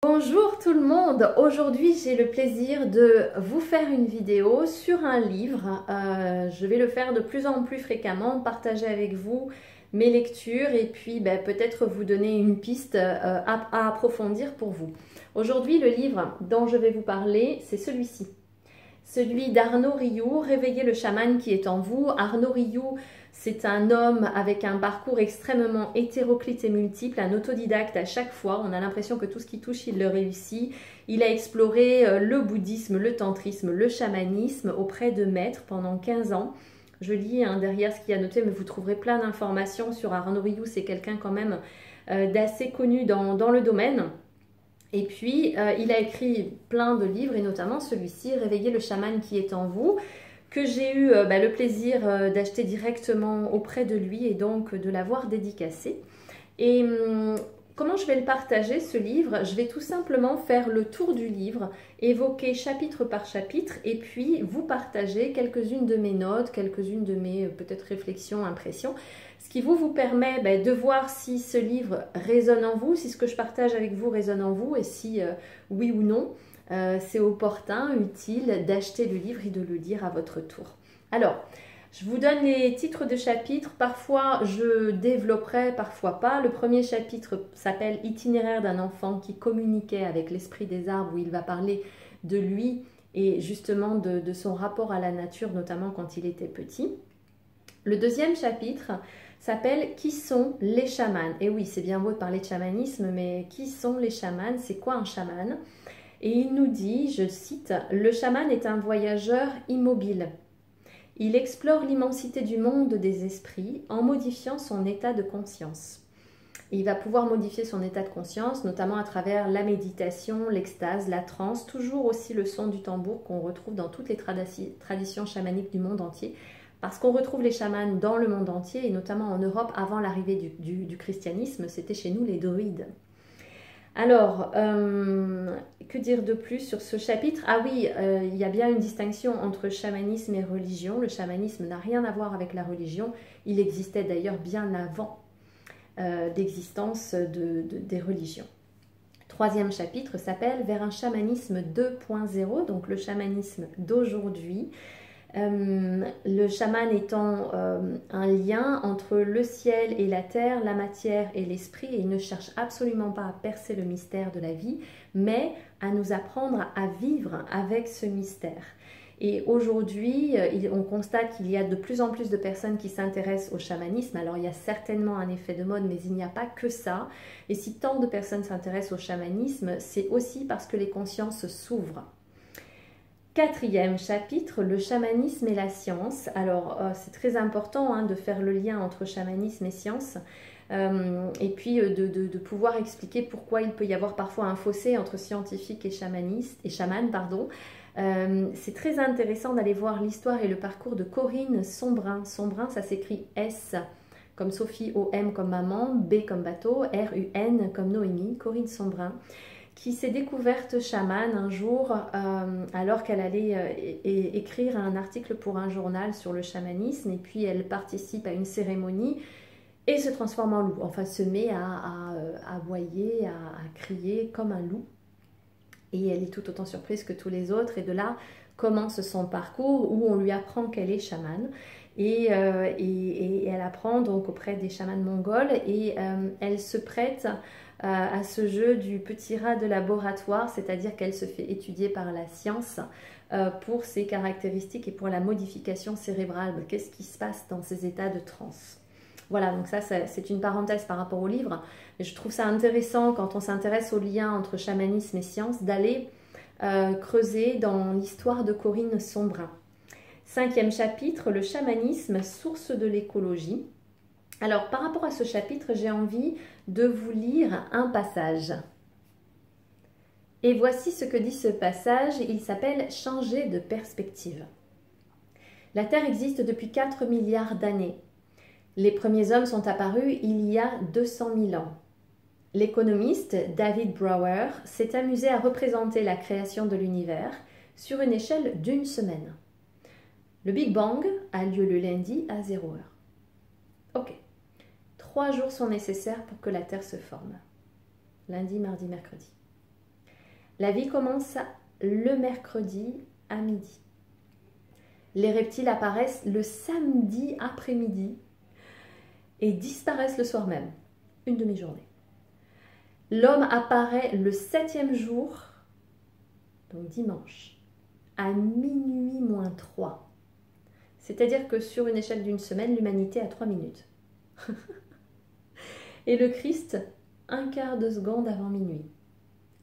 Bonjour tout le monde, aujourd'hui j'ai le plaisir de vous faire une vidéo sur un livre. Je vais le faire de plus en plus fréquemment, partager avec vous mes lectures et puis peut-être vous donner une piste à approfondir pour vous. Aujourd'hui le livre dont je vais vous parler c'est celui-ci. Celui d'Arnaud Rioux, Réveillez le chaman qui est en vous. Arnaud Rioux, c'est un homme avec un parcours extrêmement hétéroclite et multiple, un autodidacte à chaque fois. On a l'impression que tout ce qu'il touche, il le réussit. Il a exploré le bouddhisme, le tantrisme, le chamanisme auprès de maîtres pendant 15 ans. Je lis derrière ce qu'il y a noté, mais vous trouverez plein d'informations sur Arnaud Rioux. C'est quelqu'un quand même d'assez connu dans le domaine. Et puis, il a écrit plein de livres, et notamment celui-ci, Réveillez le chaman qui est en vous, que j'ai eu le plaisir d'acheter directement auprès de lui et donc de l'avoir dédicacé. Et comment je vais le partager, ce livre? Je vais tout simplement faire le tour du livre, évoquer chapitre par chapitre, et puis vous partager quelques-unes de mes notes, quelques-unes de mes peut-être réflexions, impressions, ce qui vous permet de voir si ce livre résonne en vous, si ce que je partage avec vous résonne en vous, et si oui ou non, c'est opportun, utile d'acheter le livre et de le lire à votre tour. Alors, je vous donne les titres de chapitres, parfois je développerai, parfois pas. Le premier chapitre s'appelle « Itinéraire d'un enfant qui communiquait avec l'esprit des arbres » où il va parler de lui et justement de son rapport à la nature, notamment quand il était petit. Le deuxième chapitre s'appelle « Qui sont les chamans ?» Et oui, c'est bien beau de parler de chamanisme, mais qui sont les chamans? C'est quoi un chaman? Et il nous dit, je cite, « Le chaman est un voyageur immobile. Il explore l'immensité du monde des esprits en modifiant son état de conscience. » Et il va pouvoir modifier son état de conscience, notamment à travers la méditation, l'extase, la transe, toujours aussi le son du tambour qu'on retrouve dans toutes les traditions chamaniques du monde entier, parce qu'on retrouve les chamans dans le monde entier, et notamment en Europe, avant l'arrivée du christianisme, c'était chez nous les druides. Alors, que dire de plus sur ce chapitre? Ah oui, il y a bien une distinction entre chamanisme et religion. Le chamanisme n'a rien à voir avec la religion. Il existait d'ailleurs bien avant d'existence des religions. Troisième chapitre s'appelle « Vers un chamanisme 2.0 », donc le chamanisme d'aujourd'hui. Le chaman étant un lien entre le ciel et la terre, la matière et l'esprit, et il ne cherche absolument pas à percer le mystère de la vie, mais à nous apprendre à vivre avec ce mystère. Et aujourd'hui, on constate qu'il y a de plus en plus de personnes qui s'intéressent au chamanisme. Alors il y a certainement un effet de mode, mais il n'y a pas que ça. Et si tant de personnes s'intéressent au chamanisme, c'est aussi parce que les consciences s'ouvrent. Quatrième chapitre, le chamanisme et la science. Alors, c'est très important de faire le lien entre chamanisme et science, et puis de pouvoir expliquer pourquoi il peut y avoir parfois un fossé entre scientifique et chaman, pardon. C'est très intéressant d'aller voir l'histoire et le parcours de Corinne Sombrin. Sombrin, ça s'écrit S comme Sophie, O-M comme maman, B comme bateau, R-U-N comme Noémie, Corinne Sombrin, qui s'est découverte chamane un jour alors qu'elle allait écrire un article pour un journal sur le chamanisme, et puis elle participe à une cérémonie et se transforme en loup, enfin se met à aboyer, à crier comme un loup, et elle est tout autant surprise que tous les autres, et de là commence son parcours où on lui apprend qu'elle est chamane. Et elle apprend donc auprès des chamans mongols, et elle se prête à ce jeu du petit rat de laboratoire, c'est-à-dire qu'elle se fait étudier par la science pour ses caractéristiques et pour la modification cérébrale. Qu'est-ce qui se passe dans ces états de transe? Voilà, donc ça c'est une parenthèse par rapport au livre, mais je trouve ça intéressant quand on s'intéresse au lien entre chamanisme et science d'aller creuser dans l'histoire de Corinne Sombrin. Cinquième chapitre, le chamanisme, source de l'écologie. Alors, par rapport à ce chapitre, j'ai envie de vous lire un passage. Et voici ce que dit ce passage, il s'appelle « Changer de perspective ». La Terre existe depuis 4 milliards d'années. Les premiers hommes sont apparus il y a 200 000 ans. L'économiste David Brower s'est amusé à représenter la création de l'univers sur une échelle d'1 semaine. Le Big Bang a lieu le lundi à 0 heure. Ok. 3 jours sont nécessaires pour que la Terre se forme. Lundi, mardi, mercredi. La vie commence le mercredi à midi. Les reptiles apparaissent le samedi après-midi et disparaissent le soir même, une demi-journée. L'homme apparaît le 7e jour, donc dimanche, à minuit moins 3. C'est-à-dire que sur une échelle d'une semaine, l'humanité a 3 minutes. Et le Christ, un quart de seconde avant minuit.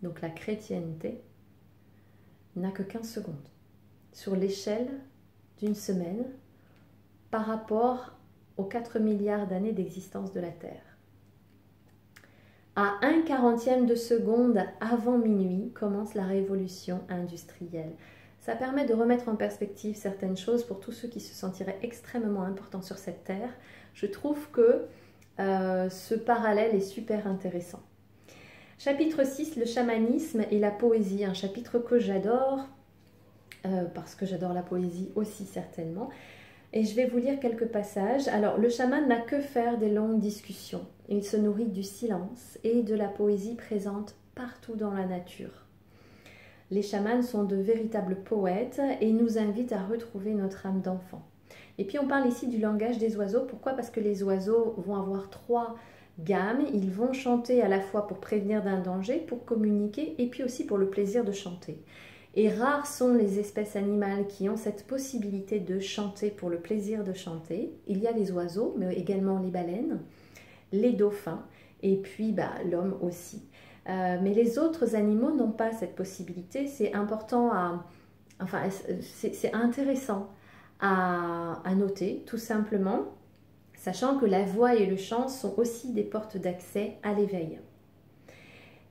Donc la chrétienté n'a que 15 secondes sur l'échelle d'une semaine par rapport aux 4 milliards d'années d'existence de la Terre. À 1/40e de seconde avant minuit commence la révolution industrielle. Ça permet de remettre en perspective certaines choses pour tous ceux qui se sentiraient extrêmement importants sur cette Terre. Je trouve que ce parallèle est super intéressant. Chapitre 6, le chamanisme et la poésie, un chapitre que j'adore, parce que j'adore la poésie aussi certainement. Et je vais vous lire quelques passages. Alors, le chaman n'a que faire des longues discussions. Il se nourrit du silence et de la poésie présente partout dans la nature. Les chamans sont de véritables poètes et nous invitent à retrouver notre âme d'enfant. Et puis on parle ici du langage des oiseaux. Pourquoi? Parce que les oiseaux vont avoir 3 gammes. Ils vont chanter à la fois pour prévenir d'un danger, pour communiquer et puis aussi pour le plaisir de chanter. Et rares sont les espèces animales qui ont cette possibilité de chanter pour le plaisir de chanter. Il y a les oiseaux, mais également les baleines, les dauphins et puis l'homme aussi. Mais les autres animaux n'ont pas cette possibilité. C'est important c'est intéressant à noter, tout simplement, sachant que la voix et le chant sont aussi des portes d'accès à l'éveil.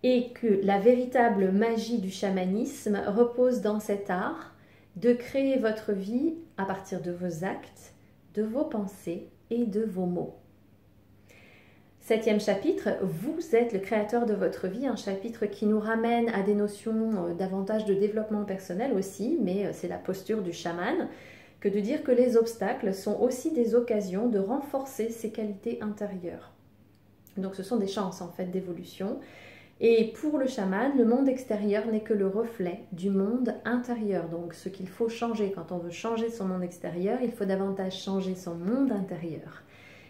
Et que la véritable magie du chamanisme repose dans cet art de créer votre vie à partir de vos actes, de vos pensées et de vos mots. 7e chapitre, vous êtes le créateur de votre vie, un chapitre qui nous ramène à des notions davantage de développement personnel aussi, mais c'est la posture du chaman, que de dire que les obstacles sont aussi des occasions de renforcer ses qualités intérieures. Donc ce sont des chances en fait d'évolution. Et pour le chaman, le monde extérieur n'est que le reflet du monde intérieur. Donc ce qu'il faut changer, quand on veut changer son monde extérieur, il faut davantage changer son monde intérieur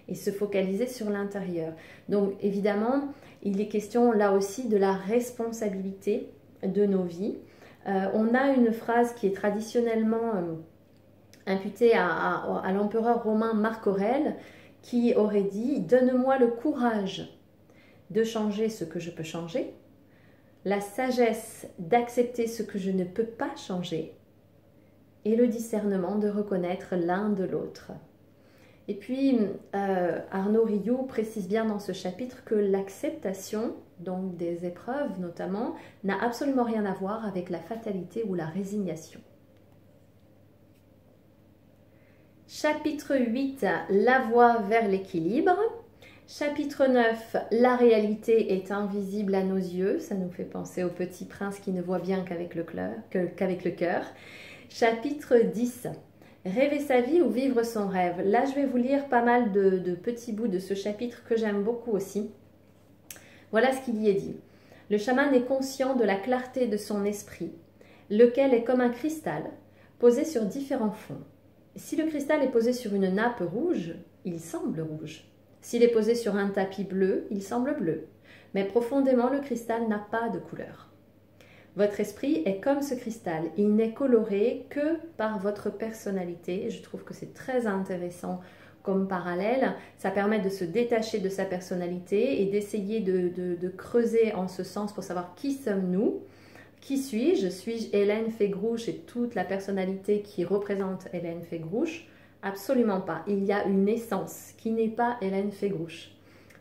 et se focaliser sur l'intérieur. Donc évidemment, il est question là aussi de la responsabilité de nos vies. On a une phrase qui est traditionnellement imputée à l'empereur romain Marc Aurèle, qui aurait dit « Donne-moi le courage de changer ce que je peux changer, la sagesse d'accepter ce que je ne peux pas changer et le discernement de reconnaître l'un de l'autre. » Et puis, Arnaud Rioux précise bien dans ce chapitre que l'acceptation, donc des épreuves notamment, n'a absolument rien à voir avec la fatalité ou la résignation. Chapitre 8, la voie vers l'équilibre. Chapitre 9, la réalité est invisible à nos yeux. Ça nous fait penser au petit prince qui ne voit bien qu'avec le cœur. Chapitre 10, rêver sa vie ou vivre son rêve. Là, je vais vous lire pas mal de petits bouts de ce chapitre que j'aime beaucoup aussi. Voilà ce qu'il y est dit. Le chaman est conscient de la clarté de son esprit, lequel est comme un cristal posé sur différents fonds. Si le cristal est posé sur une nappe rouge, il semble rouge. S'il est posé sur un tapis bleu, il semble bleu. Mais profondément, le cristal n'a pas de couleur. Votre esprit est comme ce cristal. Il n'est coloré que par votre personnalité. Je trouve que c'est très intéressant comme parallèle. Ça permet de se détacher de sa personnalité et d'essayer de creuser en ce sens pour savoir qui sommes-nous. Qui suis-je? Suis-je Hélène Fégrouche et toute la personnalité qui représente Hélène Fégrouche? Absolument pas. Il y a une essence qui n'est pas Hélène Fégrouche.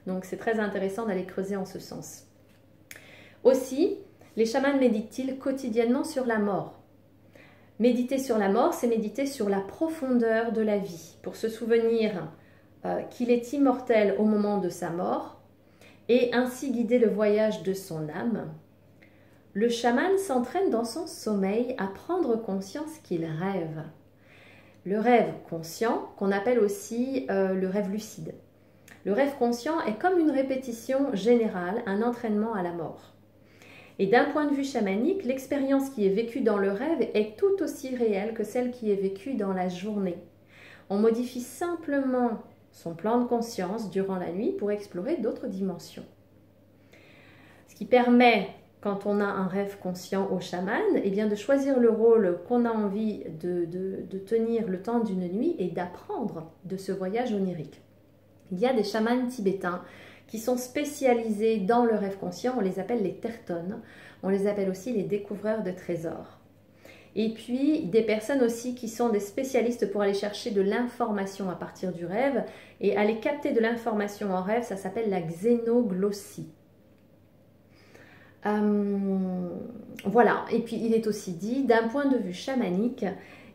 Donc c'est très intéressant d'aller creuser en ce sens. Aussi, les chamans méditent-ils quotidiennement sur la mort? Méditer sur la mort, c'est méditer sur la profondeur de la vie, pour se souvenir qu'il est immortel au moment de sa mort et ainsi guider le voyage de son âme. Le chaman s'entraîne dans son sommeil à prendre conscience qu'il rêve. Le rêve conscient, qu'on appelle aussi le rêve lucide. Le rêve conscient est comme une répétition générale, un entraînement à la mort. Et d'un point de vue chamanique, l'expérience qui est vécue dans le rêve est tout aussi réelle que celle qui est vécue dans la journée. On modifie simplement son plan de conscience durant la nuit pour explorer d'autres dimensions. Ce qui permet, quand on a un rêve conscient au chaman, eh bien de choisir le rôle qu'on a envie de tenir le temps d'une nuit et d'apprendre de ce voyage onirique. Il y a des chamans tibétains qui sont spécialisés dans le rêve conscient, on les appelle les tertones, on les appelle aussi les découvreurs de trésors. Et puis des personnes aussi qui sont des spécialistes pour aller chercher de l'information à partir du rêve et aller capter de l'information en rêve, ça s'appelle la xénoglossie. Voilà, et puis il est aussi dit, d'un point de vue chamanique,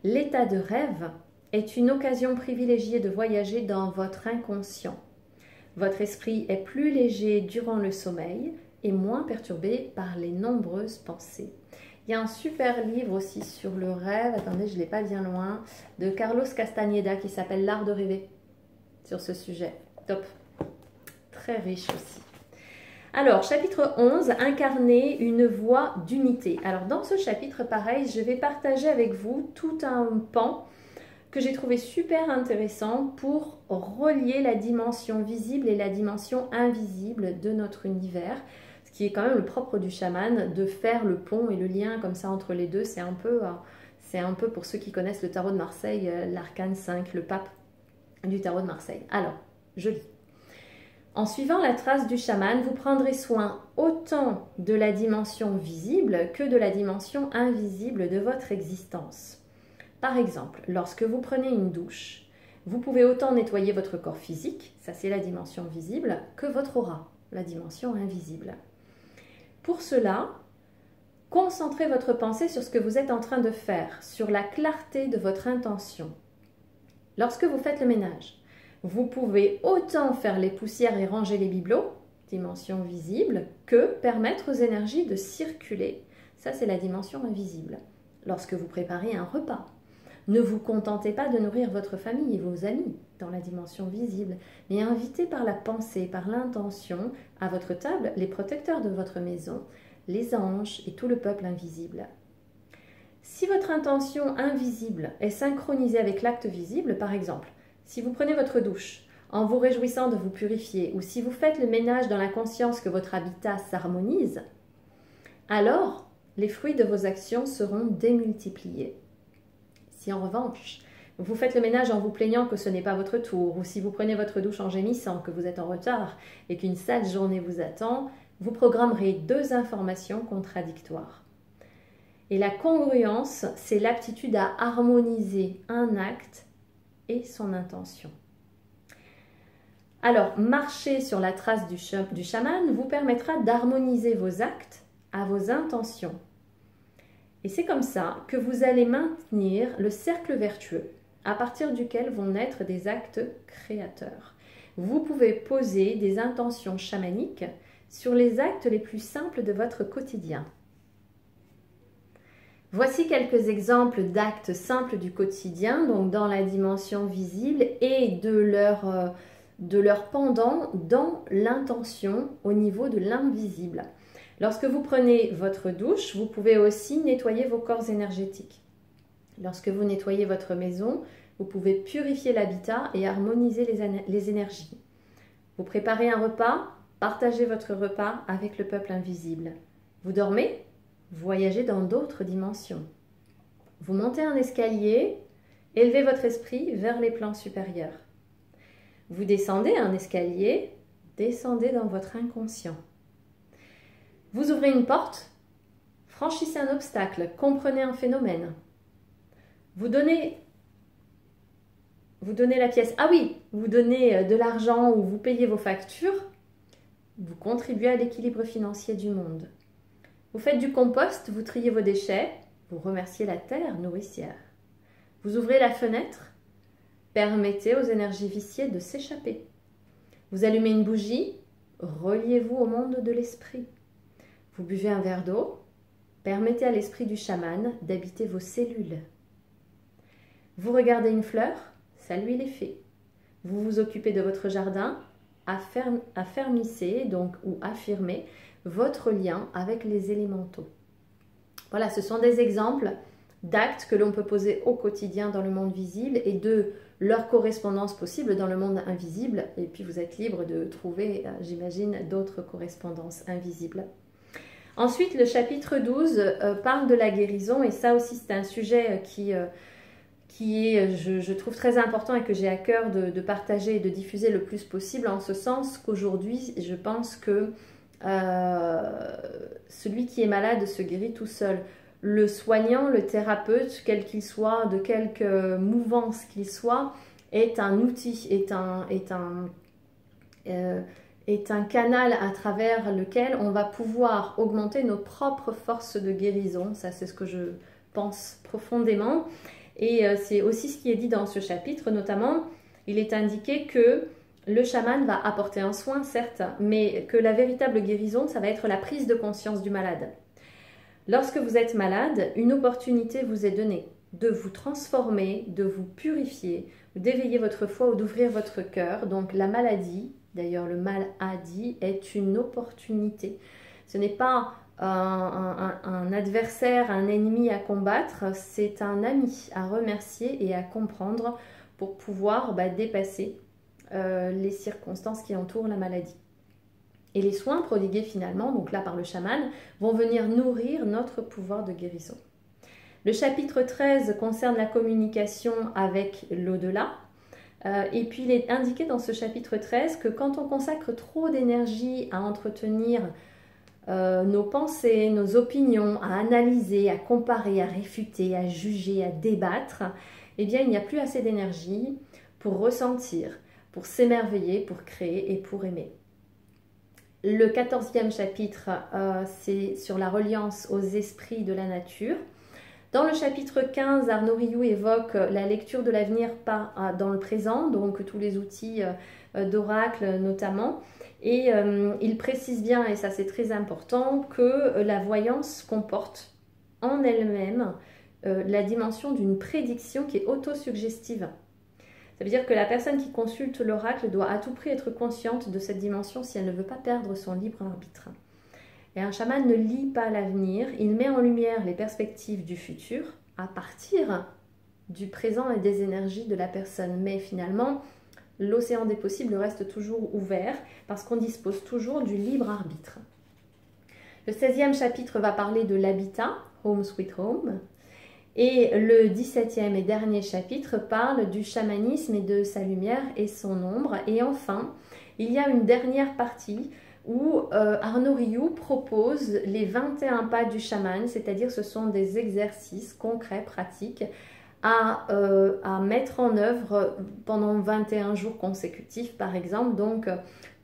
l'état de rêve est une occasion privilégiée de voyager dans votre inconscient. Votre esprit est plus léger durant le sommeil et moins perturbé par les nombreuses pensées. Il y a un super livre aussi sur le rêve, attendez, je ne l'ai pas bien loin, de Carlos Castaneda qui s'appelle L'art de rêver sur ce sujet. Top, très riche aussi. Alors, chapitre 11, incarner une voie d'unité. Alors, dans ce chapitre, pareil, je vais partager avec vous tout un pan que j'ai trouvé super intéressant pour relier la dimension visible et la dimension invisible de notre univers, ce qui est quand même le propre du chaman, de faire le pont et le lien comme ça entre les deux. C'est un peu pour ceux qui connaissent le tarot de Marseille, l'arcane 5, le pape du tarot de Marseille. Alors, je lis. En suivant la trace du chaman, vous prendrez soin autant de la dimension visible que de la dimension invisible de votre existence. Par exemple, lorsque vous prenez une douche, vous pouvez autant nettoyer votre corps physique, ça c'est la dimension visible, que votre aura, la dimension invisible. Pour cela, concentrez votre pensée sur ce que vous êtes en train de faire, sur la clarté de votre intention. Lorsque vous faites le ménage, vous pouvez autant faire les poussières et ranger les bibelots, dimension visible, que permettre aux énergies de circuler, ça c'est la dimension invisible. Lorsque vous préparez un repas, ne vous contentez pas de nourrir votre famille et vos amis dans la dimension visible, mais invitez par la pensée, par l'intention, à votre table les protecteurs de votre maison, les anges et tout le peuple invisible. Si votre intention invisible est synchronisée avec l'acte visible, par exemple, si vous prenez votre douche en vous réjouissant de vous purifier ou si vous faites le ménage dans la conscience que votre habitat s'harmonise, alors les fruits de vos actions seront démultipliés. Si en revanche, vous faites le ménage en vous plaignant que ce n'est pas votre tour, ou si vous prenez votre douche en gémissant que vous êtes en retard et qu'une sale journée vous attend, vous programmerez deux informations contradictoires. Et la congruence, c'est l'aptitude à harmoniser un acte et son intention. Alors, marcher sur la trace du chaman vous permettra d'harmoniser vos actes à vos intentions. Et c'est comme ça que vous allez maintenir le cercle vertueux à partir duquel vont naître des actes créateurs. Vous pouvez poser des intentions chamaniques sur les actes les plus simples de votre quotidien. Voici quelques exemples d'actes simples du quotidien, donc dans la dimension visible et de leur pendant dans l'intention au niveau de l'invisible. Lorsque vous prenez votre douche, vous pouvez aussi nettoyer vos corps énergétiques. Lorsque vous nettoyez votre maison, vous pouvez purifier l'habitat et harmoniser les énergies. Vous préparez un repas, partagez votre repas avec le peuple invisible. Vous dormez, voyagez dans d'autres dimensions. Vous montez un escalier, élevez votre esprit vers les plans supérieurs. Vous descendez un escalier, descendez dans votre inconscient. Vous ouvrez une porte, franchissez un obstacle, comprenez un phénomène. Vous donnez la pièce. Ah oui, vous donnez de l'argent ou vous payez vos factures, vous contribuez à l'équilibre financier du monde. Vous faites du compost, vous triez vos déchets, vous remerciez la terre nourricière. Vous ouvrez la fenêtre, permettez aux énergies viciées de s'échapper. Vous allumez une bougie, reliez-vous au monde de l'esprit. Vous buvez un verre d'eau, permettez à l'esprit du chaman d'habiter vos cellules. Vous regardez une fleur, ça lui est fait. Vous vous occupez de votre jardin, affermissez donc ou affirmez votre lien avec les élémentaux. Voilà, ce sont des exemples d'actes que l'on peut poser au quotidien dans le monde visible et de leur correspondance possible dans le monde invisible. Et puis vous êtes libre de trouver, j'imagine, d'autres correspondances invisibles. Ensuite, le chapitre 12 parle de la guérison et ça aussi c'est un sujet qui est, je trouve, très important et que j'ai à cœur de partager et de diffuser le plus possible, en ce sens qu'aujourd'hui, je pense que celui qui est malade se guérit tout seul. Le soignant, le thérapeute, quel qu'il soit, de quelque mouvance qu'il soit, est un outil, est un canal à travers lequel on va pouvoir augmenter nos propres forces de guérison. Ça, c'est ce que je pense profondément. Et c'est aussi ce qui est dit dans ce chapitre, notamment, il est indiqué que le chaman va apporter un soin, certes, mais que la véritable guérison, ça va être la prise de conscience du malade. Lorsque vous êtes malade, une opportunité vous est donnée de vous transformer, de vous purifier, d'éveiller votre foi ou d'ouvrir votre cœur. Donc la maladie, d'ailleurs le mal-adi, est une opportunité. Ce n'est pas un adversaire, un ennemi à combattre, c'est un ami à remercier et à comprendre pour pouvoir dépasser les circonstances qui entourent la maladie. Et les soins prodigués finalement, donc là par le chaman, vont venir nourrir notre pouvoir de guérison. Le chapitre 13 concerne la communication avec l'au-delà. Et puis il est indiqué dans ce chapitre 13 que quand on consacre trop d'énergie à entretenir nos pensées, nos opinions, à analyser, à comparer, à réfuter, à juger, à débattre, eh bien il n'y a plus assez d'énergie pour ressentir, pour s'émerveiller, pour créer et pour aimer. Le 14e chapitre, c'est sur la reliance aux esprits de la nature. Dans le chapitre 15, Arnaud Rioux évoque la lecture de l'avenir dans le présent, donc tous les outils d'oracle notamment. Et il précise bien, et ça c'est très important, que la voyance comporte en elle-même la dimension d'une prédiction qui est autosuggestive. Ça veut dire que la personne qui consulte l'oracle doit à tout prix être consciente de cette dimension si elle ne veut pas perdre son libre arbitre. Et un chaman ne lit pas l'avenir, il met en lumière les perspectives du futur à partir du présent et des énergies de la personne. Mais finalement, l'océan des possibles reste toujours ouvert parce qu'on dispose toujours du libre arbitre. Le 16e chapitre va parler de l'habitat, Home Sweet Home. Et le 17e et dernier chapitre parle du chamanisme et de sa lumière et son ombre. Et enfin, il y a une dernière partie où Arnaud Rioux propose les 21 pas du chaman, c'est-à-dire ce sont des exercices concrets, pratiques, à mettre en œuvre pendant 21 jours consécutifs, par exemple, donc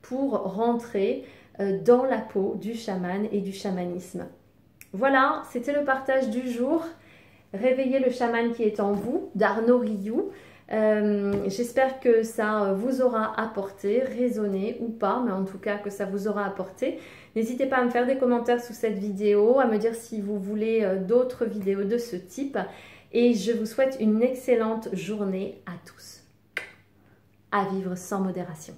pour rentrer dans la peau du chaman et du chamanisme. Voilà, c'était le partage du jour. Réveillez le chaman qui est en vous, d'Arnaud Rioux. J'espère que ça vous aura apporté, résonné ou pas, mais en tout cas que ça vous aura apporté. N'hésitez pas à me faire des commentaires sous cette vidéo, à me dire si vous voulez d'autres vidéos de ce type. Et je vous souhaite une excellente journée à tous. À vivre sans modération.